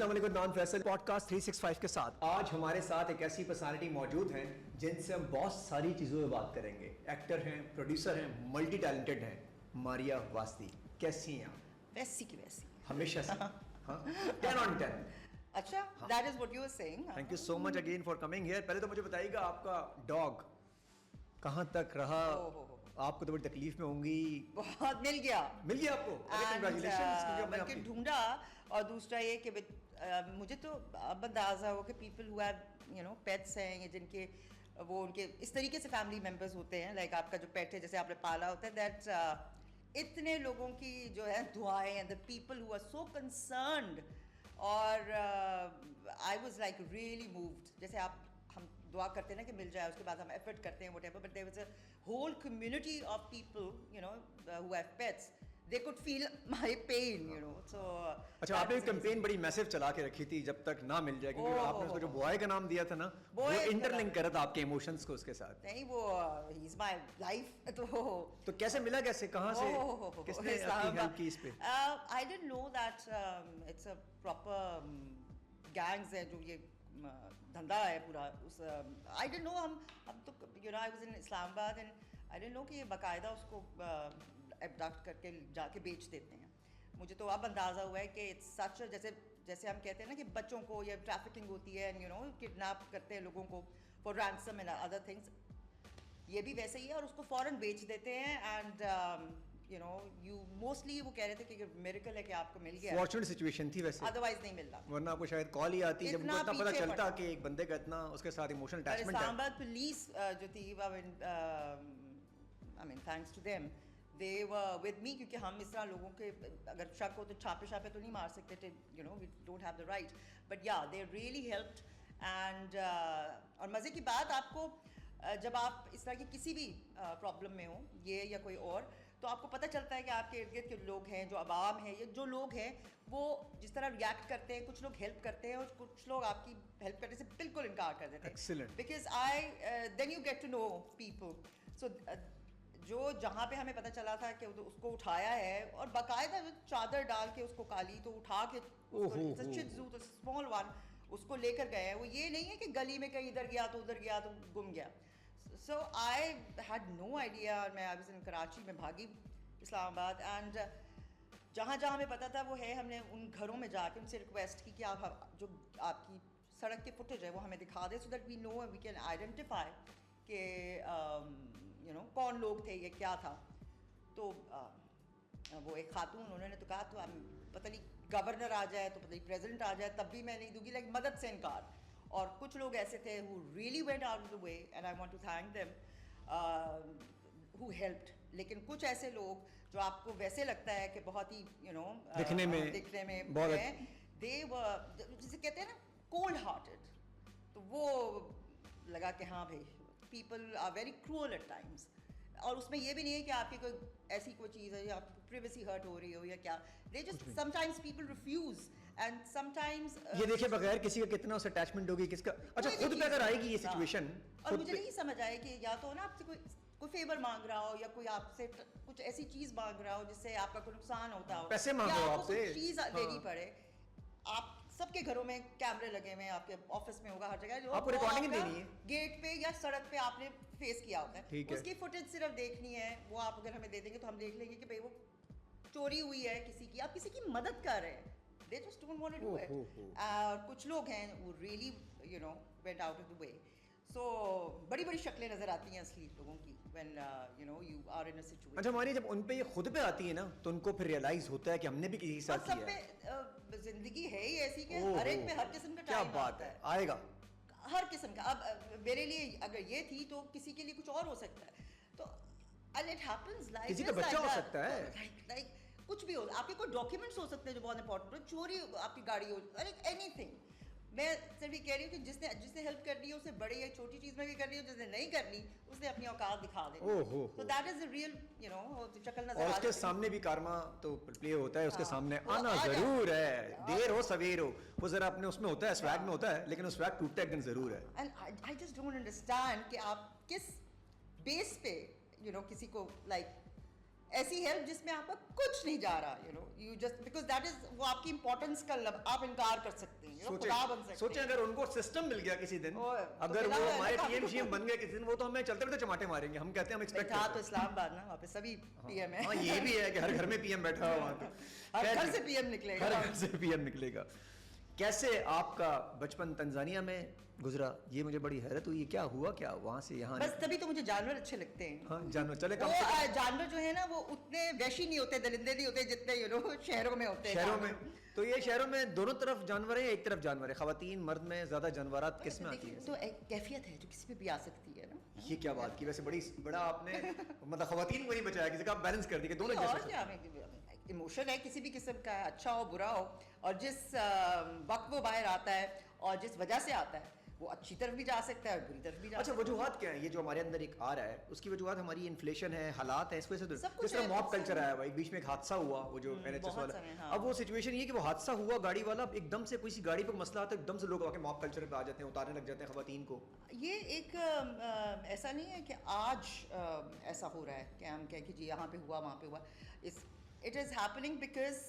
अस्सलाम वालेकुम, नाम फैसल, पॉडकास्ट 365 के साथ। आज हमारे साथ एक ऐसी पर्सनालिटी मौजूद हैं जिनसे हम बहुत सारी चीज़ों में बात करेंगे। एक्टर हैं, प्रोड्यूसर हैं, मल्टी टैलेंटेड हैं। मारिया वास्ती, कैसी हैं आप? वैसी की वैसी, हमेशा से। हाँ, 10 on 10। अच्छा, that is what you were saying. Thank you so much again for coming here. पहले तो मुझे बताइएगा आपका डॉग कहाँ तक रहा? आपको तो बड़ी तकलीफ में होंगी। बहुत मिल गया आपको? Congratulations, बल्कि ढूंढा। और दूसरा ये कि मुझे तो अब अंदाजा हो कि पीपल हु हैव पेट्स हैं, जिनके वो उनके इस तरीके से फैमिली मेंबर्स होते हैं, लाइक आपका जो पेट है जैसे आपने पाला होता है, दैट इतने लोगों की जो है दुआएं and the people who are so concerned. और I was like really moved. जैसे हम दुआ करते हैं ना कि मिल जाए, उसके बाद हम एफर्ट करते हैं whatever, but there was a whole community of people who have pets, they could feel my pain, so अच्छा, आपने एक कैंपेन बड़ी मैसिव चला के रखी थी जब तक ना मिल जाए, क्योंकि आपने उसको जो बॉय का नाम दिया था ना, वो इंटरलिंक कर रहा था आपके इमोशंस को उसके साथ। नहीं, वो ही इज माय लाइफ। तो कैसे मिला, कैसे, कहां से, किसने आपकी हेल्प की इस पे? I didn't know that it's a proper gangs है जो ये धंधा है पूरा। उस आई डिडंट नो। हम तो I was in Islamabad and I didn't know कि ये बाकायदा उसको एबडक्ट करके जाके बेच देते हैं। मुझे तो अब अंदाज़ा हुआ है कि इट्स सच, जैसे हम कहते हैं ना कि बच्चों को ये ट्रैफिकिंग होती है एंड किडनैप करते हैं लोगों को for ransom and other things, ये भी वैसे ही है। और उसको फ़ौरन बेच देते हैं एंड यू मोस्टली वो कह रहे थे कि मिरेकल है कि आपको मिल गया। फॉर्चूनेट सिचुएशन थी वैसे, अदरवाइज नहीं मिलता, वरना आपको शायद कॉल ही आती जब उनको पता चलता कि एक बंदे का इतना उसके साथ इमोशनल अटैचमेंट है। इस्लामाबाद पुलिस जो थी, I mean thanks to them, they were with me, क्योंकि हम इस तरह लोगों के अगर शक हो तो छापे तो नहीं मार सकते थे, we don't have the right, but yeah they really helped. And और मज़े की बात, आपको जब आप इस तरह की किसी भी प्रॉब्लम में हो, ये या कोई और, तो आपको पता चलता है कि आपके इर्द गिर्द के लोग हैं, जो अवाम है या जो लोग हैं, वो जिस तरह रिएक्ट करते हैं। कुछ लोग हेल्प करते हैं और कुछ लोग आपकी हेल्प करने से बिल्कुल इनकार कर देते हैं। Excellent. Because then you get to know people. So जो जहाँ पे हमें पता चला था कि उसको उठाया है और बाकायदा चादर डाल के उसको काली तो उठा के स्मॉल वन उसको लेकर गए हैं। वो ये नहीं है कि गली में कहीं इधर गया तो गुम गया। सो आई हैड नो आइडिया। मैं आई वाज इन कराची में भागी इस्लामाबाद, एंड जहाँ हमें पता था वो है, हमने उन घरों में जाके उनसे रिक्वेस्ट की कि आप जो आपकी सड़क के फुटेज है वो हमें दिखा दे, so that we know we can identify कि कौन लोग थे, ये क्या था। तो वो एक खातून, उन्होंने तो कहा तो पता नहीं गवर्नर आ जाए तो पता नहीं प्रेसिडेंट आ जाए तब भी मैं नहीं दूंगी, लाइक मदद से इनकार। और कुछ लोग ऐसे थे who really went out of the way and I want to thank them who helped। लेकिन कुछ ऐसे लोग जो आपको वैसे लगता है कि बहुत ही दिखने में they were, जिसे कहते हैं ना, cold hearted। तो वो लगा कि हाँ भाई, people are very cruel at times। और उसमें ये भी नहीं है कि आपकी कोई ऐसी कोई चीज़ है या आपकी प्राइवेसी हर्ट हो रही हो या क्या, they just sometimes people refuse and sometimes ये देखिए बगैर किसी का कितना उस अटैचमेंट होगी किसका। अच्छा, खुद पे अगर आएगी ये सिचुएशन, और मुझे नहीं समझ आया कि या तो ना आपसे कोई फेवर मांग रहा हो या कोई आपसे कुछ ऐसी चीज मांग रहा हो जिससे आपका कोई नुकसान होता हो, पैसे मांग रहा हो आपसे, चीज देनी पड़े। आप सबके घरों में कैमरे लगे हुए हैं, आपके ऑफिस में होगा, हर जगह आपको रिकॉर्डिंग देनी है, गेट पे या सड़क पे आपने फेस किया होता है, उसकी फुटेज सिर्फ देखनी है। वो आप अगर हमें दे देंगे तो हम देख लेंगे कि भाई वो चोरी हुई है किसी की, आप किसी की मदद कर रहे हैं। They just don't want to do it। कुछ लोग हैं वो really went out of the way। So बड़ी शक्लें नजर आती हैं असली लोगों की when you are in a situation। अच्छा हमारी जब उन पे ये खुद पे आती है ना, तो उनको फिर रियलाइज होता है कि हमने भी किसी के साथ किया है। सब पे जिंदगी है ही ऐसी कि हर एक पे हर किस्म का टाइम आता है, आएगा हर किस्म का। अब मेरे लिए अगर ये थी तो किसी के लिए कुछ और हो सकता है, तो and it happens like किसी का बच्चा हो सकता है, like कुछ भी हो, आपके कोई डॉक्यूमेंट्स हो सकते हैं जो बहुत इंपॉर्टेंट हो, चोरी आपकी गाड़ी हो, एनीथिंग। मैं सिर्फ ये कह रही हूँ कि जिसने हेल्प करनी है उसे बड़ी या छोटी चीज में भी करनी है, जिसने नहीं करनी उसने अपनी औकात दिखा देनी। तो दैट इज द रियल शक्ल नजर। और उसके सामने भी कारमा तो प्ले होता है, उसके सामने आना जरूर है, देर हो सवेर हो, वो जरा अपने उसमें होता है, स्वैग में होता है, लेकिन उस स्वैग टूटता एक दिन जरूर है। And I just don't understand कि आप किस बेस पे किसी को लाइक ऐसी हेल्प जिसमें आपका कुछ नहीं जा रहा, you know, you just because that is, वो आपकी इंपॉर्टेंस का आप इनकार कर सकते हैं, you know, खुदा बन सकते सोचे हैं। अगर उनको सिस्टम मिल गया किसी दिन, तो अगर मिला वो है ना हमारे काफी पीएम कुछ। सीएम बन गए किसी दिन, वो तो हमें चलते रहते चमाटे मारेंगे। हम कहते हैं हम एक्सपेक्ट था करते तो हैं। इस्लामाबाद ना, वहाँ पे सभी पीएम है। हाँ ये भी है कि हर घर में पीएम बैठा हुआ वहाँ पे, हर खैर घर जी, से पीएम निकलेगा। हर घर से पीएम निकलेगा। कैसे आपका बचपन तंजानिया में गुजरा, ये मुझे बड़ी हैरत हुई। क्या हुआ, क्या वहाँ से यहाँ? बस तभी तो मुझे जानवर अच्छे लगते हैं। हाँ जानवर, चले वो कम से कम जानवर जो है ना, वो उतने वैशी नहीं होते, दरिंदे नहीं होते जितने यू नो शहरों में होते हैं। शहरों में, तो ये शहरों में दोनों तरफ जानवर है, एक तरफ जानवर है? खवातीन मर्द में ज्यादा जानवरात किस में आती है? तो एक कैफियत है जो किसी पे भी आ सकती है ना। ये क्या बात की, वैसे बड़ा आपने मतलब खवातीन को नहीं बचाया, किसी का बैलेंस कर दिया कि दोनों और जैसे। क्या, इमोशन है किसी भी किस्म का, अच्छा हो बुरा हो, और जिस वक्त वो बाहर आता है और जिस वजह से आता है, वो अच्छी तरफ भी जा सकता है और बुरी तरफ भी जा अच्छा सकता है। वजूहत क्या है ये जो हमारे अंदर एक आ रहा है, उसकी वजूहत हमारी इन्फ्लेशन है, हालात है, इस वजह से सब कुछ जिस तरह है, मॉब सब कल्चर आया हुआ, एक बीच में एक हादसा हुआ वो जो NHS बहुत वाला। समय, हाँ। अब वो सिचुएशन ये कि वो हादसा हुआ, गाड़ी वाला एकदम से कोई सी गाड़ी पे मसला आता है, एकदम से लोग आके मॉब कल्चर पे आ जाते हैं, उतारने लग जाते हैं खवातीन को। ये एक ऐसा नहीं है कि आज ऐसा हो रहा है कि हम कहें कि जी यहाँ पे हुआ वहाँ पे हुआ। It is happening because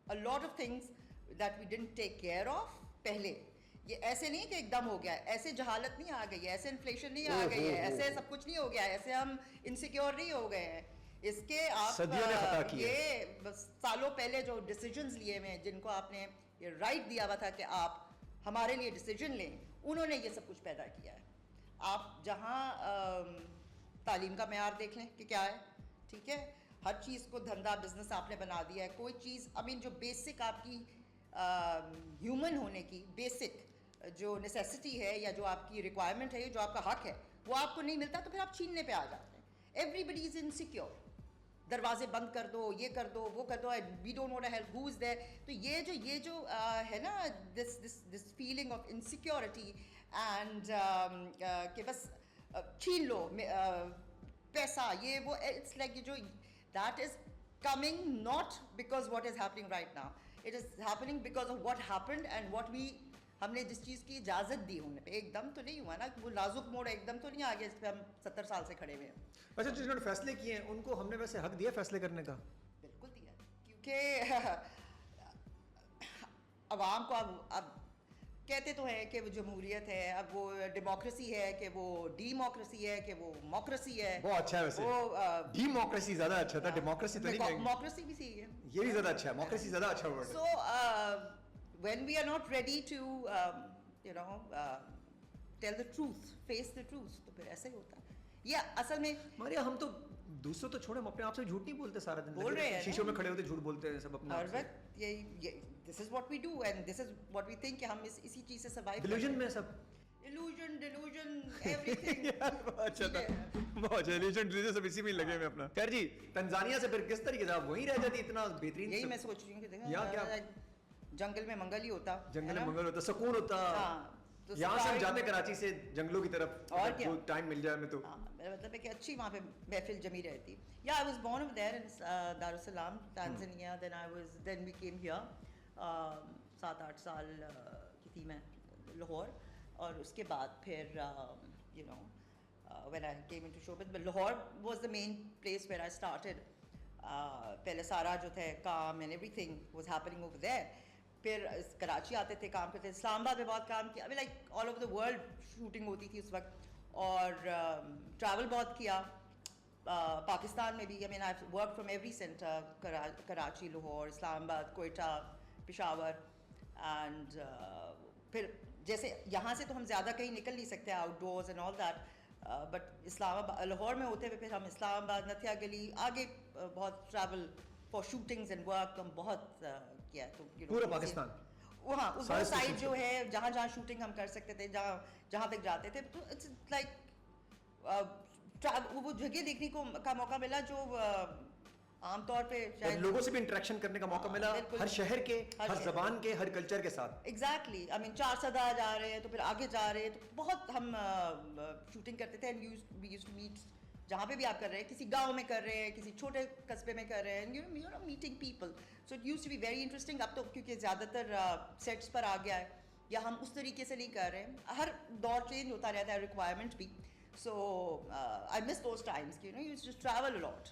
a lot of things that we didn't take care of पहले। ये ऐसे नहीं कि एकदम हो गया, ऐसे जहालत नहीं आ गई है, ऐसे इन्फ्लेशन नहीं आ गई है, ऐसे सब कुछ नहीं हो गया है, ऐसे हम इनसिक्योर नहीं हो गए हैं। इसके आप सदियों ने खता की है। ये बस सालों पहले जो डिसीजंस लिए हुए हैं, जिनको आपने ये राइट दिया हुआ था कि आप हमारे लिए डिसीजन लें, उन्होंने ये सब कुछ पैदा किया है। आप जहाँ तालीम का मेयार देख लें कि क्या है, ठीक है, हर चीज़ को धंधा बिजनेस आपने बना दिया है। कोई चीज़ आई मीन जो बेसिक आपकी ह्यूमन होने की बेसिक जो नेसेसिटी है या जो आपकी रिक्वायरमेंट है, जो आपका हक है, वो आपको नहीं मिलता तो फिर आप छीनने पे आ जाते हैं। एवरीबडी इज़ इनसिक्योर, दरवाजे बंद कर दो, ये कर दो, वो कर दो, we don't want to help, who is there. तो ये जो है ना, this feeling of insecurity and कि बस छीन लो पैसा, ये वो, इट्स लाइक जो that is coming not because what is happening right now, it is happening because of what happened and what we, हमने जिस चीज़ की इजाज़त दी होने पे। एकदम तो नहीं हुआ ना, वो नाजुक मोड़ एकदम तो नहीं आ गया जिस पे हम 70 साल से खड़े हुए हैं। अच्छा जिन्होंने फैसले किए हैं उनको हमने वैसे हक दिया फैसले करने का? बिल्कुल दिया, क्योंकि अवाम को अब कहते तो हैं कि वो जमहूरियत है, अब वो डेमोक्रेसी है, कि वो डीमोक्रेसी है, कि वो मोक्रेसी है। वो अच्छा है वैसे, वो डीमोक्रेसी ज्यादा अच्छा था, डेमोक्रेसी तो नहीं कहेंगे। मोक्रेसी भी सही है, ये भी ज्यादा अच्छा है, मोक्रेसी ज्यादा अच्छा वर्ड है। So when we are not ready to you know tell the truth, face the truth, तो फिर ऐसा ही होता है। ये असल में मारिया हम तो दूसरों तो छोड़े, हम अपने आप से झूठ नहीं बोलते सारा दिन, बोल रहे हैं शीशों ना। में खड़े होते झूठ बोलते हैं सब अपने हर आप से। वक्त ये this is what we do and this is what we think कि हम इसी चीज से सर्वाइव डिल्यूजन में सब इल्यूजन डिल्यूजन एवरीथिंग। यार बहुत अच्छा था, बहुत अच्छा, डिल्यूजन सब इसी में ही लगे हुए अपना। खैर जी, तंजानिया से फिर किस तरीके से आप वहीं रह जाती, इतना बेहतरीन यही सब- मैं सोच रही हूँ कि यहाँ क्या? देखो जंगल में मंगल ही होता, जंगल है में ना? मंगल होता, सुकून होता। हाँ, तो यहाँ से हम सफारी- जाते कराची से जंगलों की तरफ, और अगर क्या? जो टाइम मिल जाए हमें तो। हाँ, मेरा मतलब है कि अच्छी वहाँ पे महफिल जमी रहती। Yeah I was born over there in Dar es Salaam Tanzania, then we came here 7-8 साल की थी मैं लाहौर, और उसके बाद फिर you know when I came into showbiz, but Lahore was the main place where I started. पहले सारा जो थे काम and everything was happening over there. फिर कराची आते थे, काम करते थे, इस्लामाबाद में बहुत काम किया, अभी like all over the world shooting होती थी उस वक्त, और ट्रैवल बहुत किया पाकिस्तान में भी। I mean I work from every centre, Karachi, Lahore, Islamabad, Quetta, Peshawar, and फिर जैसे यहाँ से तो हम ज़्यादा कहीं निकल नहीं सकते outdoors and all that, but Islamabad Lahore में होते हुए फिर हम इस्लामाबाद, नथिया गली, आगे बहुत travel for shootings and work हम बहुत किया है। तो you know, पूरा पाकिस्तान वहाँ उस सारे साइड stations जो है जहाँ जहाँ शूटिंग हम कर सकते थे, जहाँ तक जाते थे, तो इट्स लाइक वो जगह देखने को का मौका मिला जो आमतौर पे और शायद लोगों से भी इंटरेक्शन करने का मौका मिला, बिल्कुल। हर शहर के, हर हर शहर। जबान के, हर कल्चर के साथ। एग्जैक्टली, आई मीन 4 सदा जा रहे हैं तो फिर आगे जा रहे हैं, तो बहुत हम शूटिंग करते थे। And we used to meet, जहाँ पे भी आप कर रहे हैं, किसी गांव में कर रहे हैं, किसी छोटे कस्बे में कर रहे हैं, you know meeting people, so it used to be very interesting. अब तो क्योंकि ज़्यादातर सेट्स पर आ गया है, या हम उस तरीके से नहीं कर रहे हैं, हर दौर चेंज होता रहता है, रिक्वायरमेंट भी। So I miss those times, you know, you just travel a lot.